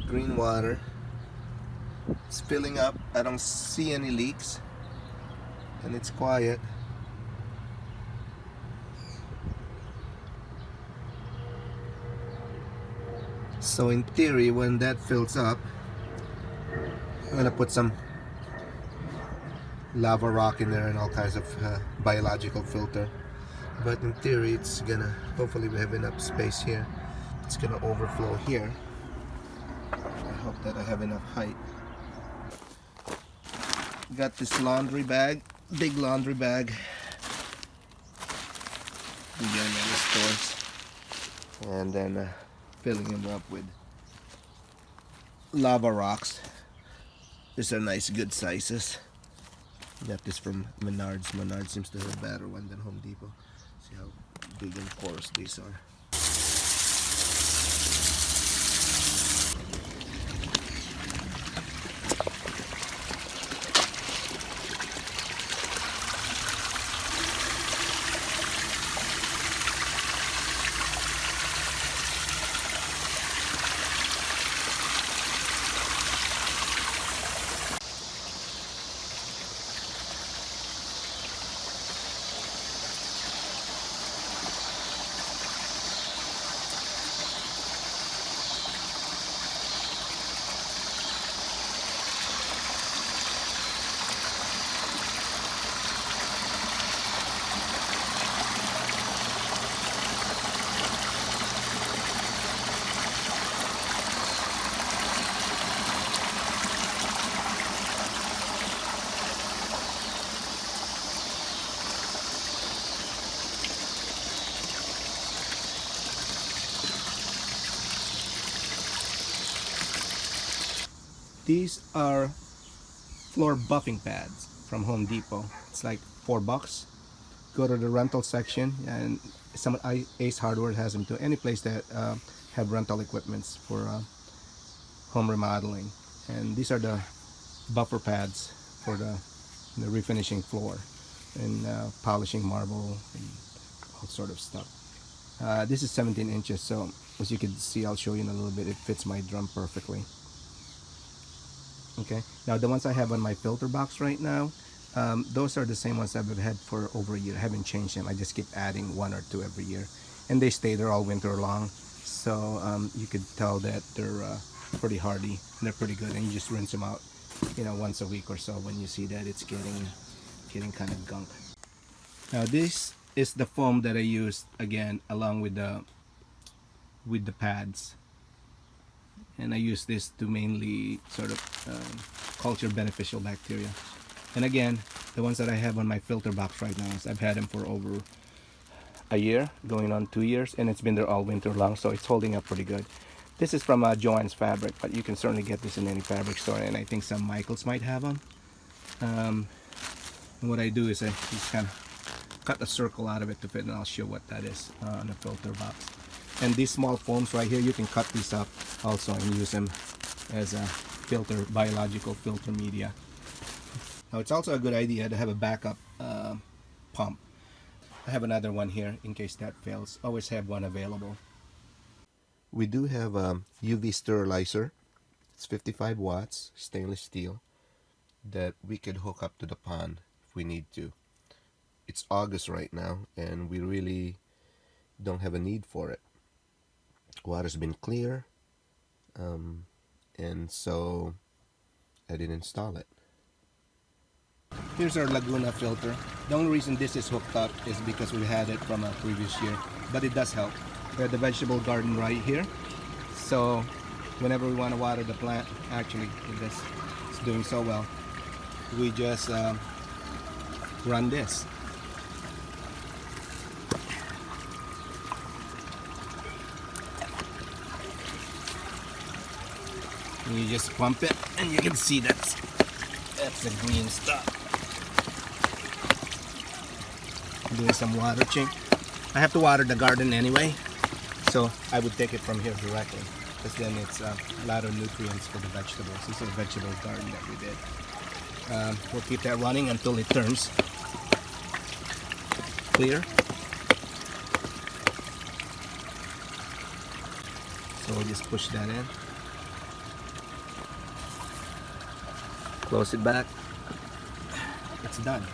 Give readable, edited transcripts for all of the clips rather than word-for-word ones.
green water. It's filling up. I don't see any leaks, and it's quiet. So in theory, when that fills up, I'm gonna put some lava rock in there and all kinds of biological filter. But in theory, it's gonna, hopefully we have enough space here. It's gonna overflow here. I hope that I have enough height. Got this laundry bag, big laundry bag. You get them in the stores. And then filling them up with lava rocks. These are nice, good sizes. Got this from Menards. Menards seems to have a better one than Home Depot. See how big and porous these are. These are floor buffing pads from Home Depot. It's like $4. Go to the rental section, and some Ace Hardware has them to any place that have rental equipments for home remodeling. And these are the buffer pads for the refinishing floor and polishing marble and all sort of stuff. This is 17 inches, so as you can see, I'll show you in a little bit, it fits my drum perfectly. Okay, now the ones I have on my filter box right now, those are the same ones I've had for over a year. I haven't changed them. I just keep adding 1 or 2 every year, and they stay there all winter long. So you could tell that they're pretty hardy and they're pretty good. And you just rinse them out, you know, once a week or so when you see that it's getting kind of gunk. Now this is the foam that I used again along with the pads. And I use this to mainly sort of culture beneficial bacteria. And again, the ones that I have on my filter box right now, I've had them for over a year, going on 2 years, and it's been there all winter long, so it's holding up pretty good. This is from Joann's Fabric, but you can certainly get this in any fabric store, and I think some Michaels might have them. And what I do is I just kind of cut a circle out of it to fit, and I'll show what that is on the filter box. And these small foams right here, you can cut these up also and use them as a filter, biological filter media. Now it's also a good idea to have a backup pump. I have another one here in case that fails. Always have one available. We do have a UV sterilizer. It's 55 watts, stainless steel, that we could hook up to the pond if we need to. It's August right now, and we really don't have a need for it. Water's been clear, and so I didn't install it. Here's our Laguna filter. The only reason this is hooked up is because we had it from a previous year, but it does help. We have the vegetable garden right here, so whenever we want to water the plant, actually it's doing so well, we just run this. And you just pump it, and you can see that's the green stuff. I'm doing some water change. I have to water the garden anyway, so I would take it from here directly, because then it's a lot of nutrients for the vegetables. This is a vegetable garden that we did. We'll keep that running until it turns clear. So we'll just push that in. Close it back. It's done.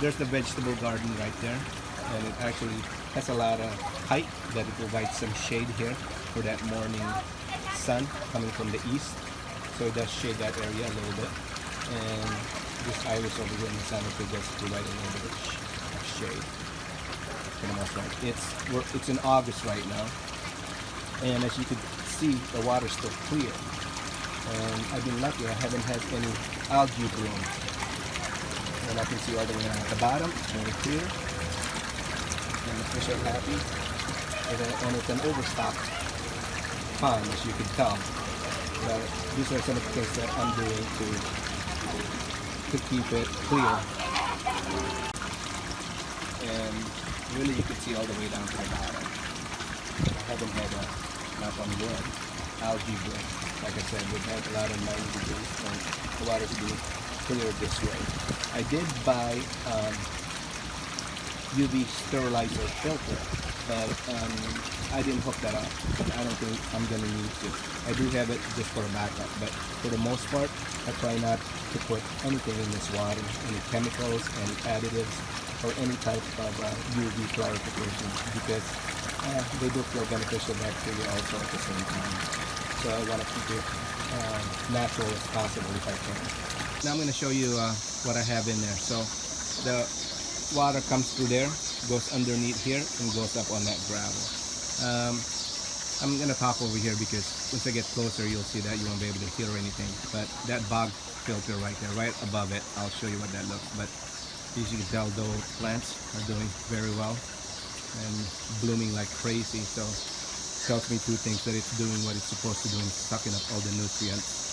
There's the vegetable garden right there, and it actually has a lot of height that it provides some shade here for that morning sun coming from the east, so it does shade that area a little bit. And this iris over here in the center does provide a little bit of shade for the most part. It's in August right now, and as you can see, the water's still clear, and I've been lucky. I haven't had any algae bloom. And I can see all the way down at the bottom, it's very clear, and the fish are happy, and it's an overstocked pond, as you can tell. But these are some of the things that I'm doing to keep it clear. And really you can see all the way down to the bottom. I haven't had a, knock on wood, algae bloom. Like I said, we've had a lot of 90 degrees, and the water's being clear this way. I did buy UV sterilizer filter, but I didn't hook that up. I don't think I'm gonna need to. I do have it just for a backup, but for the most part, I try not to put anything in this water, any chemicals, any additives, or any type of UV clarification, because they do kill beneficial bacteria also at the same time. So I want to keep it natural as possible if I can. Now I'm going to show you what I have in there. So the water comes through there, goes underneath here, and goes up on that gravel. I'm going to talk over here because once I get closer, you'll see that you won't be able to hear anything. But that bog filter right there, right above it, I'll show you what that looks. But as you can tell, those plants are doing very well and blooming like crazy. So it tells me two things: that it's doing what it's supposed to do and sucking up all the nutrients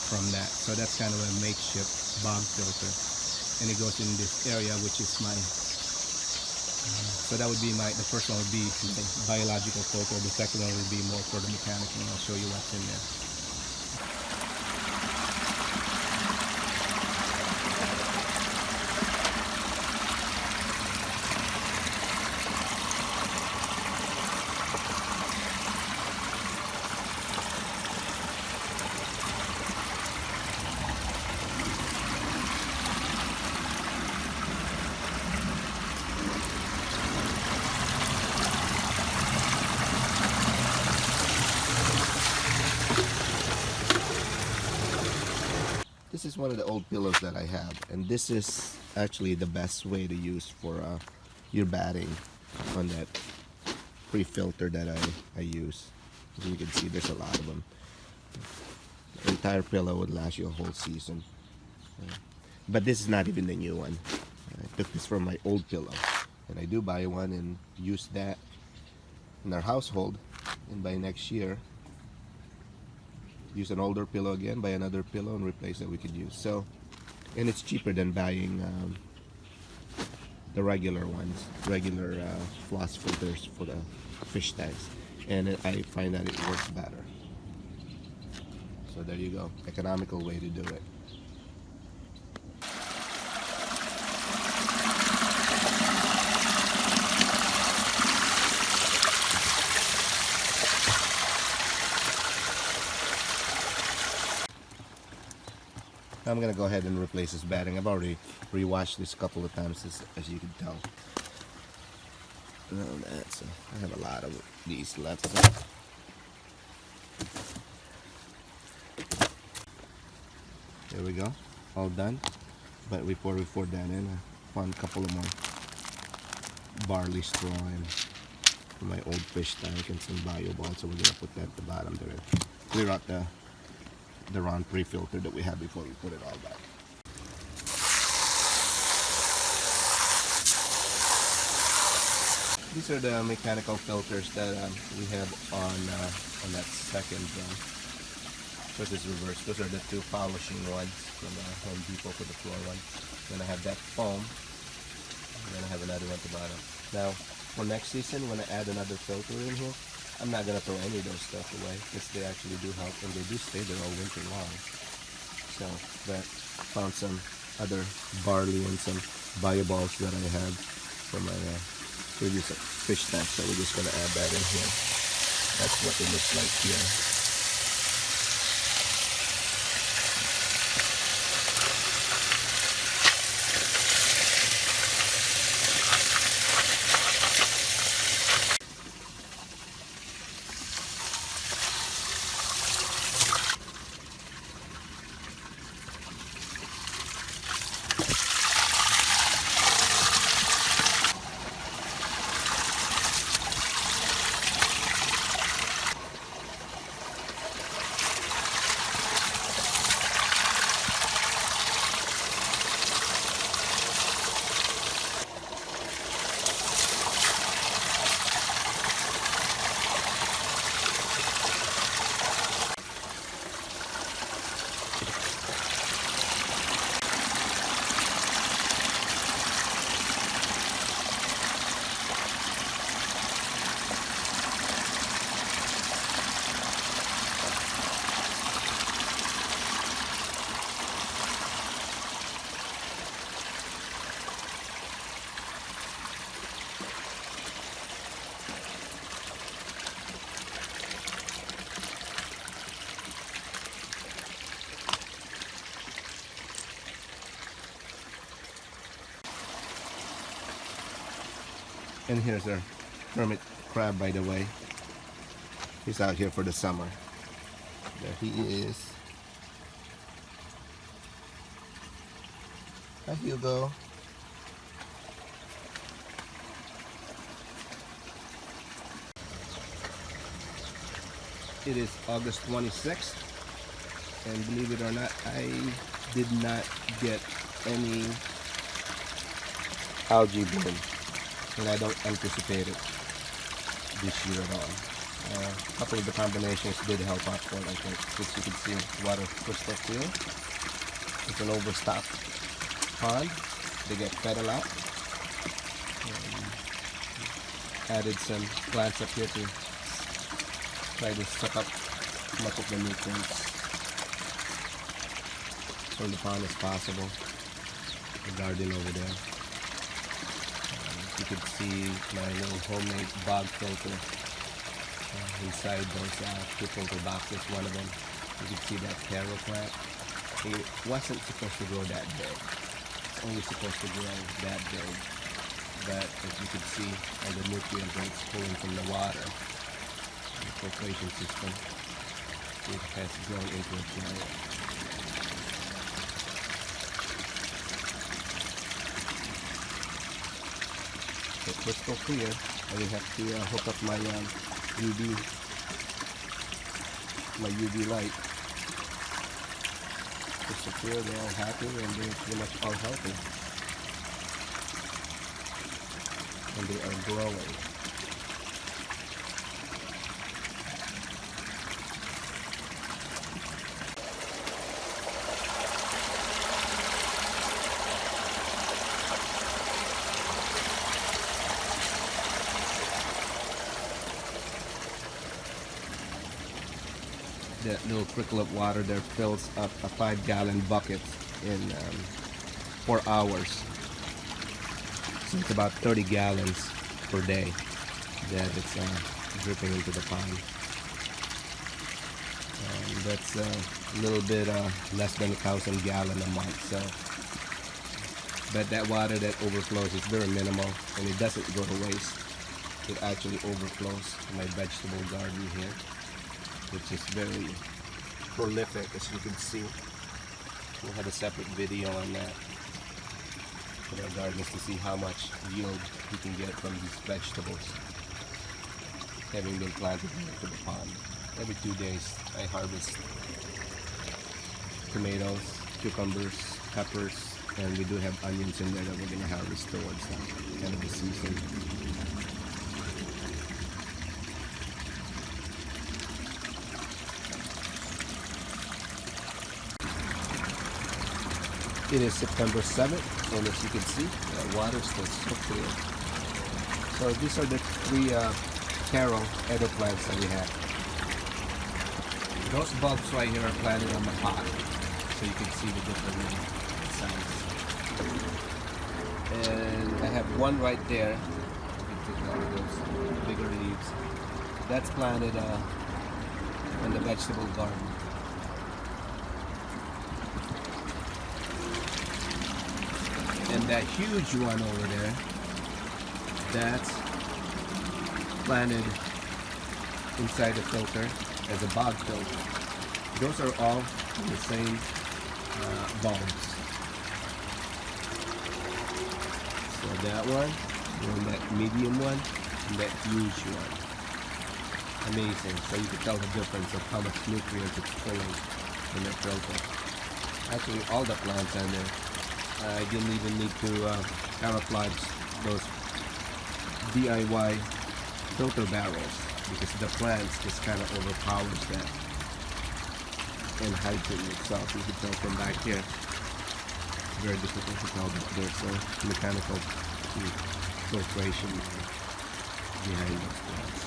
from that. So that's kind of a makeshift bog filter, and it goes in this area, which is my so that would be the first one would be my biological filter. The second one would be more for the mechanical, and I'll show you what's in there. This is one of the old pillows that I have, and this is actually the best way to use for your batting on that pre-filter that I use. As you can see, there's a lot of them. The entire pillow would last you a whole season. But this is not even the new one. I took this from my old pillow, and I do buy one and use that in our household, and by next year use an older pillow again, buy another pillow and replace that we could use. So, and it's cheaper than buying the regular ones, regular floss filters for the fish tanks, and I find that it works better. So there you go, economical way to do it. I'm gonna go ahead and replace this batting. I've already rewashed this a couple of times, as you can tell. So I have a lot of these left. There we go, all done. But before we pour that in, I found a couple of more barley straw and from my old fish tank and some bio balls. So we're gonna put that at the bottom there and clear out the round pre-filter that we had before we put it all back. These are the mechanical filters that we have on that second drum. So this is reverse. Those are the two polishing ones from Home Depot for the floor one. Then I have that foam, and then I have another one at the bottom. Now, for next season, when I add another filter in here, I'm not going to throw any of those stuff away, because they actually do help, and they do stay there all winter long. So, but found some other barley and some bio balls that I had from my previous fish tank, so we're just going to add that in here. That's what it looks like here. And here's our hermit crab, by the way. He's out here for the summer. There he is. Hi, Hugo. It is August 26th, and believe it or not, I did not get any algae bloom, and I don't anticipate it this year at all. A couple of the combinations did help out for it, I think. As you can see, water crystal clear. It's an overstocked pond. They get fed a lot. Added some plants up here to try to suck up as much of the nutrients from the pond as possible. The garden over there. You could see my little homemade bog filter inside those two filter boxes. One of them, you could see that taro plant. It wasn't supposed to grow that big. It's only supposed to grow that big. But as you can see, all the nutrients that it's pulling from the water, the filtration system, it has grown into a plant. So crystal clear. I will have to hook up my UV light. Crystal clear, they're all happy and they're pretty much all healthy. And they are growing. That little trickle of water there fills up a 5-gallon bucket in 4 hours. So it's about 30 gallons per day that it's dripping into the pond. That's a little bit less than 1,000 gallons a month. So, but that water that overflows is very minimal and it doesn't go to waste. It actually overflows my vegetable garden here, which is very prolific, as you can see. We'll have a separate video on that for our gardens to see how much yield you can get from these vegetables having been planted into the pond. Every 2 days I harvest tomatoes, cucumbers, peppers, and we do have onions in there that we're going to harvest towards the end of the season. It is September 7th, and as you can see, the water is still so clear. So these are the 3 taro edible plants that we have. Those bulbs right here are planted on the pot, so you can see the different sizes. And I have one right there. You can take one of those bigger leaves. That's planted in the vegetable garden. And that huge one over there, that's planted inside the filter as a bog filter. Those are all the same bulbs. So that one, and that medium one, and that huge one. Amazing. So you can tell the difference of how much nutrients it's pulling in the filter. Actually, all the plants are there. I didn't even need to camouflage those DIY filter barrels because the plants just kind of overpowers that and hides it itself. You can tell from back here. It's very difficult to tell that there's a mechanical filtration behind those plants.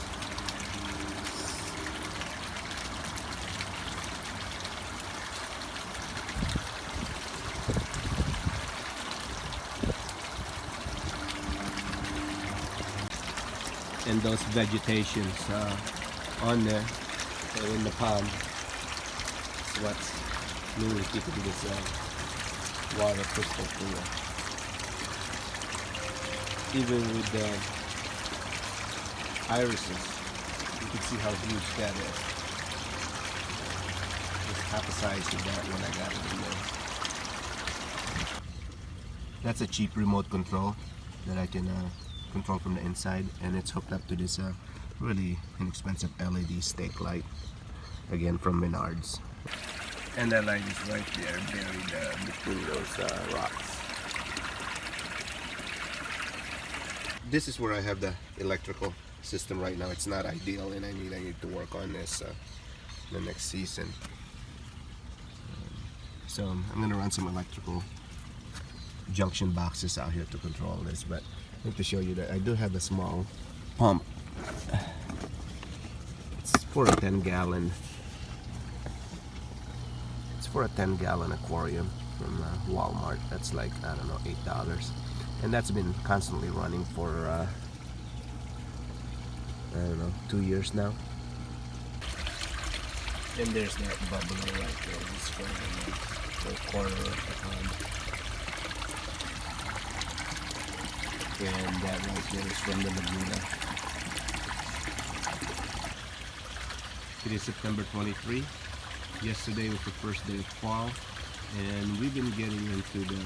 And those vegetations on there in the pond is what's really keeping this water crystal clear. Even with the irises. You can see how huge that is. It's half the size of that when I got it in there. That's a cheap remote control that I can control from the inside, and it's hooked up to this really inexpensive LED stake light, again from Menards. And that light is right there, buried between those rocks. This is where I have the electrical system right now. It's not ideal, and I need to work on this the next season. So I'm gonna run some electrical junction boxes out here to control this, but I think to show you that I do have a small pump. It's for a 10-gallon. It's for a 10-gallon aquarium from Walmart. That's like, I don't know, $8, and that's been constantly running for I don't know, 2 years now. And there's that bubbler right there. It's for the corner of the pond. And that right there is from the Laguna. It is September 23. Yesterday was the first day of fall, and we've been getting into the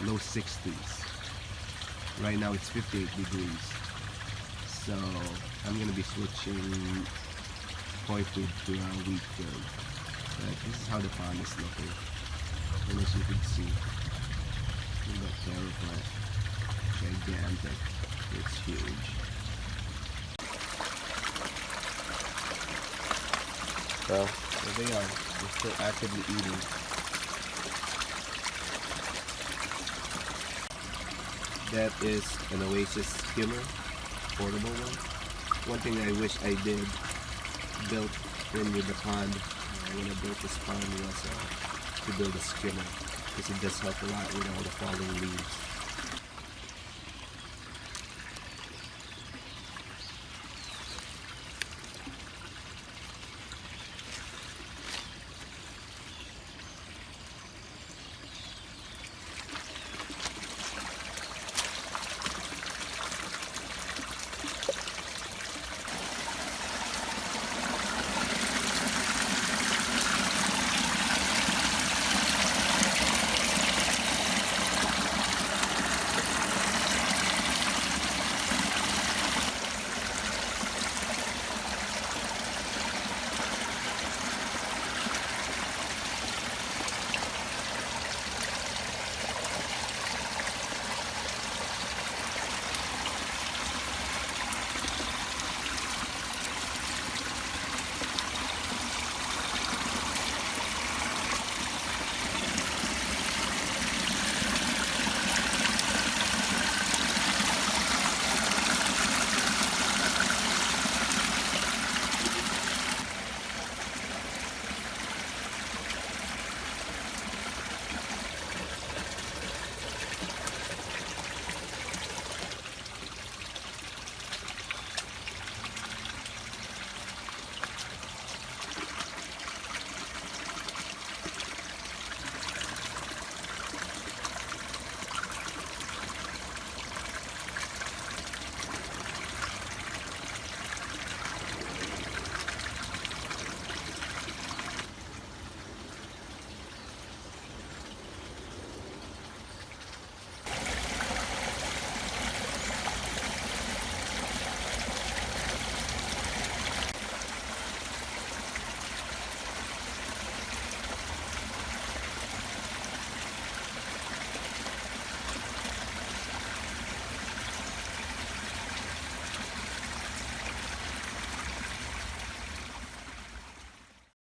low 60s. Right now it's 58 degrees. So I'm going to be switching koi food to wheat food. But this is how the pond is looking. And as you can see, we've got taro plant. Gigantic. It's huge. Well, there they are. They're still actively eating. That is an Oasis skimmer, portable one. One thing I wish I did built in with the pond when I built this pond was to build a skimmer, because it does help a lot with all the falling leaves.